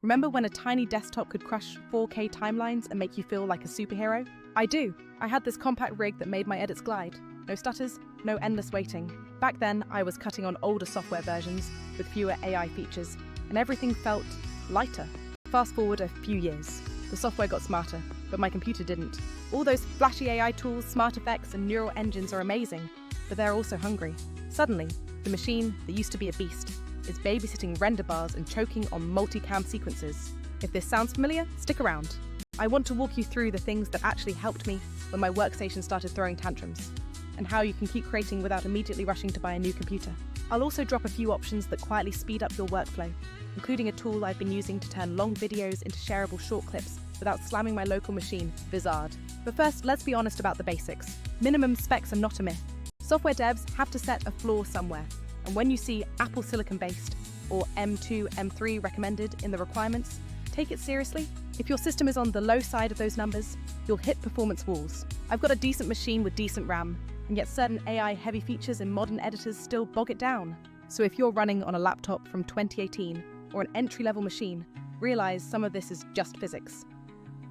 Remember when a tiny desktop could crush 4K timelines and make you feel like a superhero? I do. I had this compact rig that made my edits glide. No stutters, no endless waiting. Back then, I was cutting on older software versions with fewer AI features, and everything felt lighter. Fast forward a few years. The software got smarter, but my computer didn't. All those flashy AI tools, smart effects, and neural engines are amazing, but they're also hungry. Suddenly, the machine that used to be a beast is babysitting render bars and choking on multicam sequences. If this sounds familiar, stick around. I want to walk you through the things that actually helped me when my workstation started throwing tantrums, and how you can keep creating without immediately rushing to buy a new computer. I'll also drop a few options that quietly speed up your workflow, including a tool I've been using to turn long videos into shareable short clips without slamming my local machine, Vizard. But first, let's be honest about the basics. Minimum specs are not a myth. Software devs have to set a floor somewhere, and when you see Apple Silicon-based or M2, M3 recommended in the requirements, take it seriously. If your system is on the low side of those numbers, you'll hit performance walls. I've got a decent machine with decent RAM, and yet certain AI-heavy features in modern editors still bog it down. So if you're running on a laptop from 2018 or an entry-level machine, realize some of this is just physics.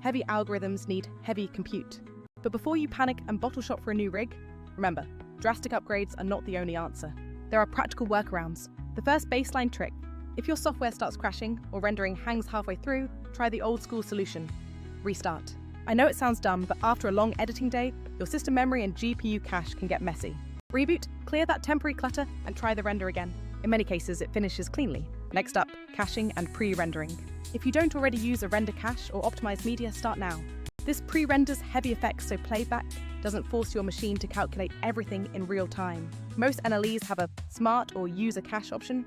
Heavy algorithms need heavy compute. But before you panic and bottle shop for a new rig, remember, drastic upgrades are not the only answer. There are practical workarounds. The first baseline trick: if your software starts crashing or rendering hangs halfway through, try the old school solution: restart. I know it sounds dumb, but after a long editing day, your system memory and GPU cache can get messy. Reboot, clear that temporary clutter, and try the render again. In many cases, it finishes cleanly. Next up, caching and pre-rendering. If you don't already use a render cache or optimized media, start now. This pre-renders heavy effects so playback doesn't force your machine to calculate everything in real time. Most NLEs have a Smart or User cache option.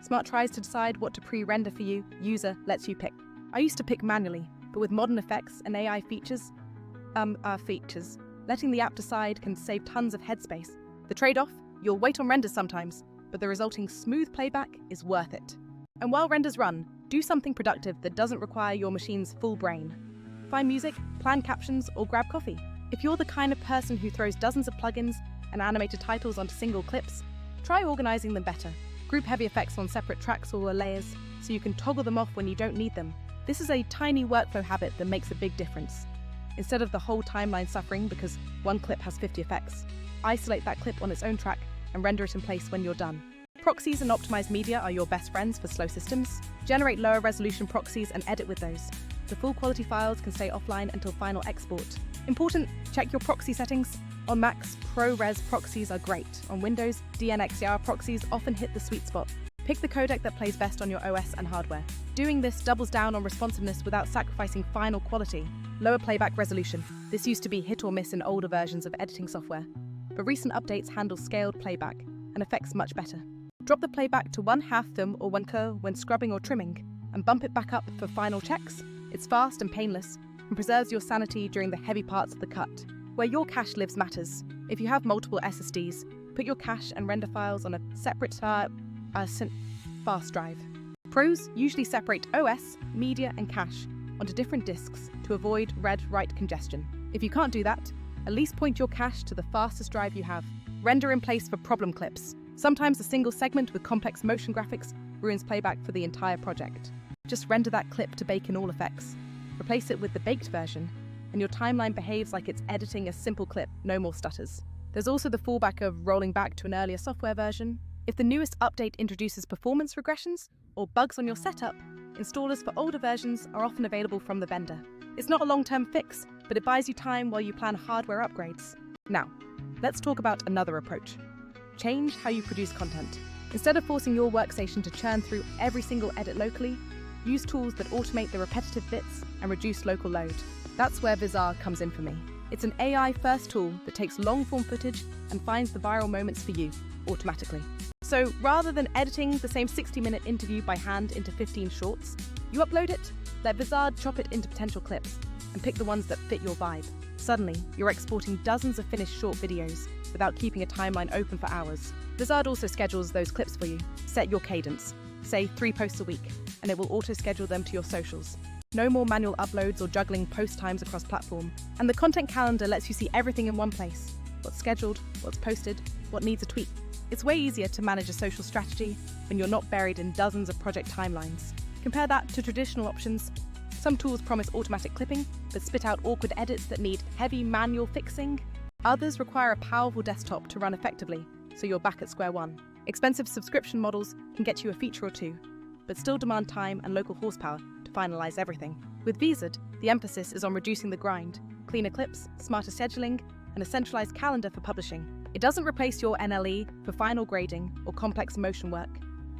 Smart tries to decide what to pre-render for you, User lets you pick. I used to pick manually, but with modern effects and AI features, letting the app decide can save tons of headspace. The trade-off? You'll wait on renders sometimes, but the resulting smooth playback is worth it. And while renders run, do something productive that doesn't require your machine's full brain. Find music, plan captions, or grab coffee. If you're the kind of person who throws dozens of plugins and animated titles onto single clips, try organizing them better. Group heavy effects on separate tracks or layers so you can toggle them off when you don't need them. This is a tiny workflow habit that makes a big difference. Instead of the whole timeline suffering because one clip has 50 effects, isolate that clip on its own track and render it in place when you're done. Proxies and optimized media are your best friends for slow systems. Generate lower resolution proxies and edit with those. The full quality files can stay offline until final export. Important, check your proxy settings. On Macs, ProRes proxies are great. On Windows, DNxDR proxies often hit the sweet spot. Pick the codec that plays best on your OS and hardware. Doing this doubles down on responsiveness without sacrificing final quality. Lower playback resolution. This used to be hit or miss in older versions of editing software, but recent updates handle scaled playback and effects much better. Drop the playback to 1/2 them or 1/4 when scrubbing or trimming, and bump it back up for final checks. It's fast and painless, and preserves your sanity during the heavy parts of the cut. Where your cache lives matters. If you have multiple SSDs, put your cache and render files on a separate fast drive. Pros usually separate OS, media, and cache onto different disks to avoid read-write congestion. If you can't do that, at least point your cache to the fastest drive you have. Render in place for problem clips. Sometimes a single segment with complex motion graphics ruins playback for the entire project. Just render that clip to bake in all effects. Replace it with the baked version, and your timeline behaves like it's editing a simple clip, no more stutters. There's also the fallback of rolling back to an earlier software version. If the newest update introduces performance regressions or bugs on your setup, installers for older versions are often available from the vendor. It's not a long-term fix, but it buys you time while you plan hardware upgrades. Now, let's talk about another approach. Change how you produce content. Instead of forcing your workstation to churn through every single edit locally, use tools that automate the repetitive bits and reduce local load. That's where Vizard comes in for me. It's an AI-first tool that takes long-form footage and finds the viral moments for you, automatically. So rather than editing the same 60-minute interview by hand into 15 shorts, you upload it, let Vizard chop it into potential clips, and pick the ones that fit your vibe. Suddenly, you're exporting dozens of finished short videos without keeping a timeline open for hours. Vizard also schedules those clips for you. Set your cadence, say 3 posts a week, and it will auto-schedule them to your socials. No more manual uploads or juggling post times across platform. And the content calendar lets you see everything in one place. What's scheduled, what's posted, what needs a tweak. It's way easier to manage a social strategy when you're not buried in dozens of project timelines. Compare that to traditional options. Some tools promise automatic clipping, but spit out awkward edits that need heavy manual fixing. Others require a powerful desktop to run effectively, so you're back at square one. Expensive subscription models can get you a feature or two, but still demand time and local horsepower to finalize everything. With VZard, the emphasis is on reducing the grind, cleaner clips, smarter scheduling, and a centralized calendar for publishing. It doesn't replace your NLE for final grading or complex motion work,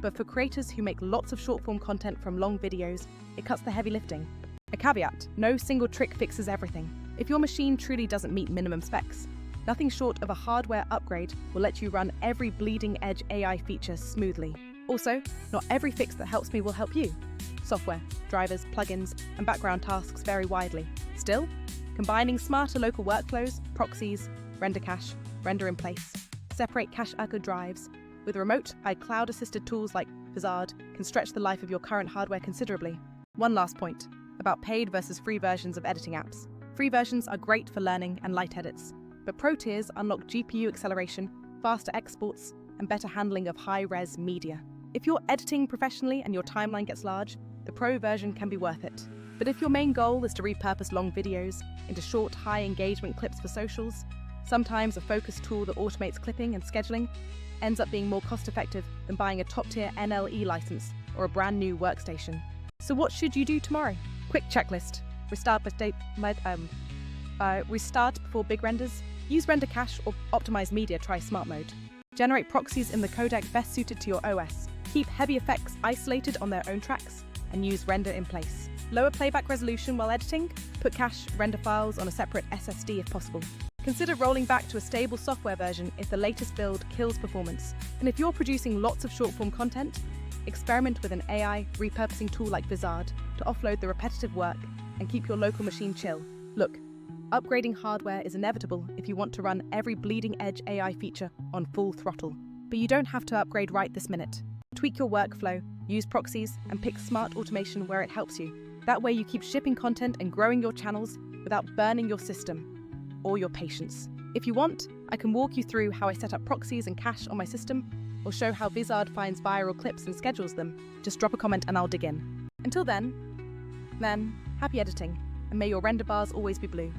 but for creators who make lots of short-form content from long videos, it cuts the heavy lifting. A caveat: no single trick fixes everything. If your machine truly doesn't meet minimum specs, nothing short of a hardware upgrade will let you run every bleeding-edge AI feature smoothly. Also, not every fix that helps me will help you. Software, drivers, plugins, and background tasks vary widely. Still, combining smarter local workflows, proxies, render cache, render in place, separate cache echo drives, with remote cloud-assisted tools like VZard can stretch the life of your current hardware considerably. One last point, about paid versus free versions of editing apps. Free versions are great for learning and light edits, but Pro tiers unlock GPU acceleration, faster exports, and better handling of high-res media. If you're editing professionally and your timeline gets large, the Pro version can be worth it. But if your main goal is to repurpose long videos into short, high-engagement clips for socials, sometimes a focused tool that automates clipping and scheduling ends up being more cost-effective than buying a top-tier NLE license or a brand new workstation. So what should you do tomorrow? Quick checklist. Restart before big renders. Use render cache or optimize media, try smart mode. Generate proxies in the codec best suited to your OS. Keep heavy effects isolated on their own tracks and use render in place. Lower playback resolution while editing. Put cache render files on a separate SSD if possible. Consider rolling back to a stable software version if the latest build kills performance. And if you're producing lots of short-form content, experiment with an AI repurposing tool like VZard to offload the repetitive work and keep your local machine chill. Look, upgrading hardware is inevitable if you want to run every bleeding-edge AI feature on full throttle. But you don't have to upgrade right this minute. Tweak your workflow, use proxies, and pick smart automation where it helps you. That way you keep shipping content and growing your channels without burning your system or your patience. If you want, I can walk you through how I set up proxies and cache on my system, or show how VZard finds viral clips and schedules them. Just drop a comment and I'll dig in. Until then, happy editing, and may your render bars always be blue.